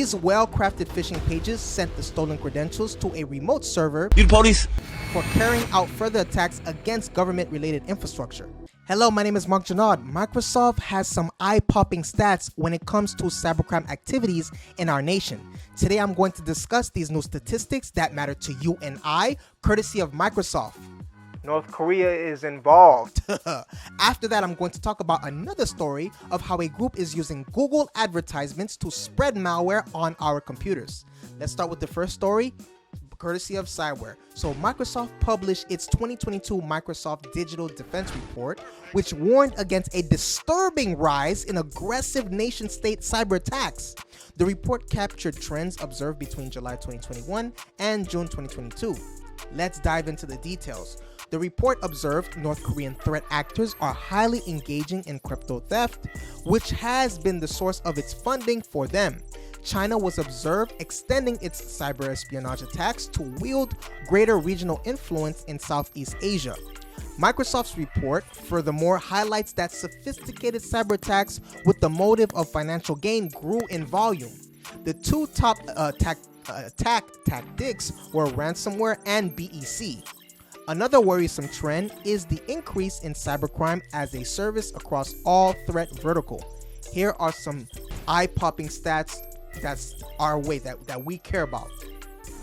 These well-crafted phishing pages sent the stolen credentials to a remote server You the police? for carrying out further attacks against government-related infrastructure. Hello, my name is Marc Drouinaud. Microsoft has some eye-popping stats when it comes to cybercrime activities in our nation. Today I'm going to discuss these new statistics that matter to you and I, courtesy of Microsoft. North Korea is involved. After that, I'm going to talk about another story of how a group is using Google advertisements to spread malware on our computers. Let's start with the first story, courtesy of Cyberwarfare. So Microsoft published its 2022 Microsoft Digital Defense Report, which warned against a disturbing rise in aggressive nation-state cyber attacks. The report captured trends observed between July 2021 and June 2022. Let's dive into the details. The report observed North Korean threat actors are highly engaging in crypto theft, which has been the source of its funding for them. China was observed extending its cyber espionage attacks to wield greater regional influence in Southeast Asia. Microsoft's report furthermore highlights that sophisticated cyber attacks with the motive of financial gain grew in volume. The two top attack tactics were ransomware and BEC. Another worrisome trend is the increase in cybercrime as a service across all threat vertical. Here are some eye-popping stats that's our way that we care about.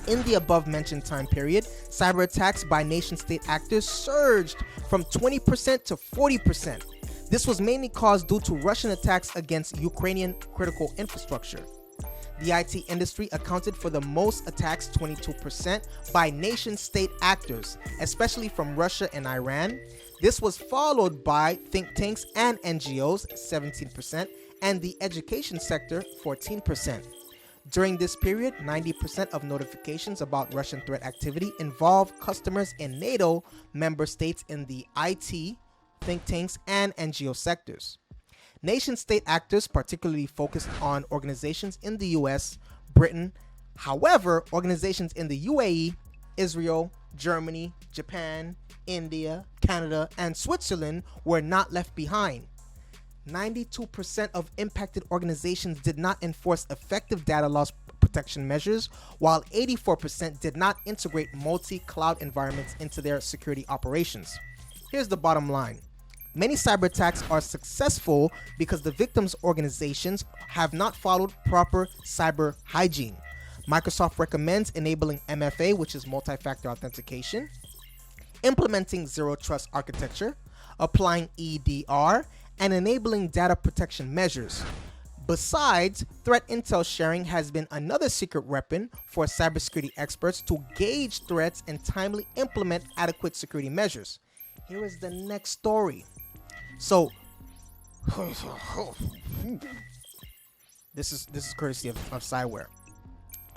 In the above mentioned time period, cyber attacks by nation-state actors surged from 20% to 40%. This was mainly caused due to Russian attacks against Ukrainian critical infrastructure. The IT industry accounted for the most attacks, 22%, by nation-state actors, especially from Russia and Iran. This was followed by think tanks and NGOs, 17%, and the education sector, 14%. During this period, 90% of notifications about Russian threat activity involved customers in NATO member states in the IT, think tanks, and NGO sectors. Nation-state actors particularly focused on organizations in the US, Britain. However, organizations in the UAE, Israel, Germany, Japan, India, Canada, and Switzerland were not left behind. 92% of impacted organizations did not enforce effective data loss protection measures, while 84% did not integrate multi-cloud environments into their security operations. Here's the bottom line. Many cyber attacks are successful because the victims' organizations have not followed proper cyber hygiene. Microsoft recommends enabling MFA, which is multi-factor authentication, implementing zero trust architecture, applying EDR, and enabling data protection measures. Besides, threat intel sharing has been another secret weapon for cybersecurity experts to gauge threats and timely implement adequate security measures. Here is the next story. So, this is courtesy of Cyberwarfare.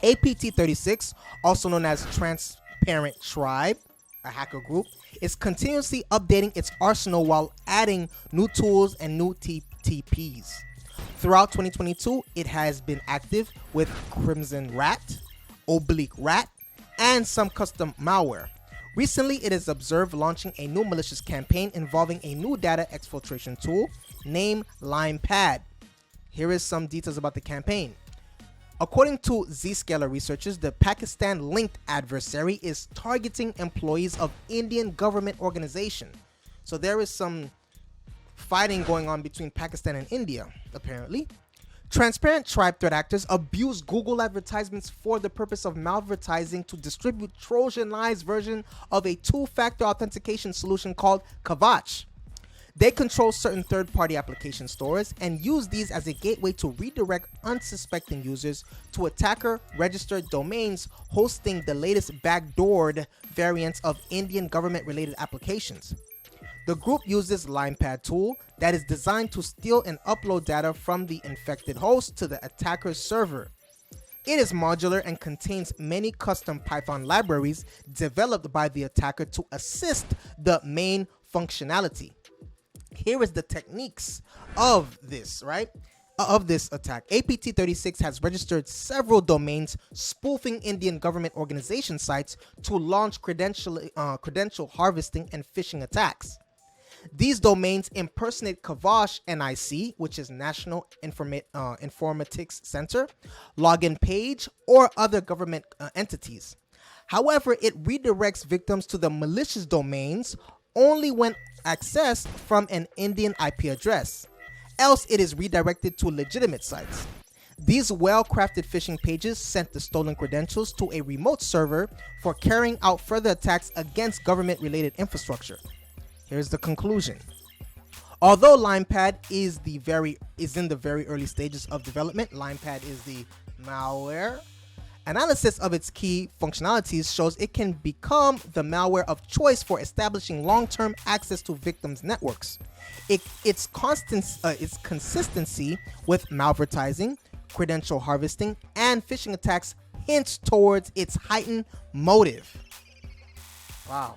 APT36, also known as Transparent Tribe, a hacker group, is continuously updating its arsenal while adding new tools and new TPs. Throughout 2022, it has been active with Crimson Rat, Oblique Rat, and some custom malware. Recently, it is observed launching a new malicious campaign involving a new data exfiltration tool named LimePad. Here is some details about the campaign. According to Zscaler researchers, the Pakistan-linked adversary is targeting employees of Indian government organization. So there is some fighting going on between Pakistan and India, apparently. Transparent Tribe threat actors abuse Google advertisements for the purpose of malvertising to distribute Trojanized version of a two-factor authentication solution called Kavach. They control certain third-party application stores and use these as a gateway to redirect unsuspecting users to attacker-registered domains hosting the latest backdoored variants of Indian government-related applications. The group uses LimePad tool that is designed to steal and upload data from the infected host to the attacker's server. It is modular and contains many custom Python libraries developed by the attacker to assist the main functionality. Here is the techniques of this, of this attack. APT36 has registered several domains spoofing Indian government organization sites to launch credential harvesting and phishing attacks. These domains impersonate Kavash NIC, which is National Informatics Center, login page, or other government entities. However, it redirects victims to the malicious domains only when accessed from an Indian IP address. Else, it is redirected to legitimate sites. These well-crafted phishing pages sent the stolen credentials to a remote server for carrying out further attacks against government-related infrastructure. Here's the conclusion. Although LimePad is in the very early stages of development, LimePad is the malware. Analysis of its key functionalities shows it can become the malware of choice for establishing long-term access to victims' networks. Its consistency with malvertising, credential harvesting, and phishing attacks hints towards its heightened motive. Wow.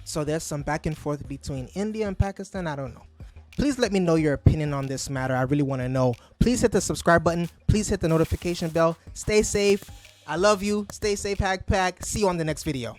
So there's some back and forth between India and Pakistan. I don't know. Please let me know your opinion on this matter. I really want to know. Please hit the subscribe button. Please hit the notification bell. Stay safe. I love you. Stay safe, Hack Pack. See you on the next video.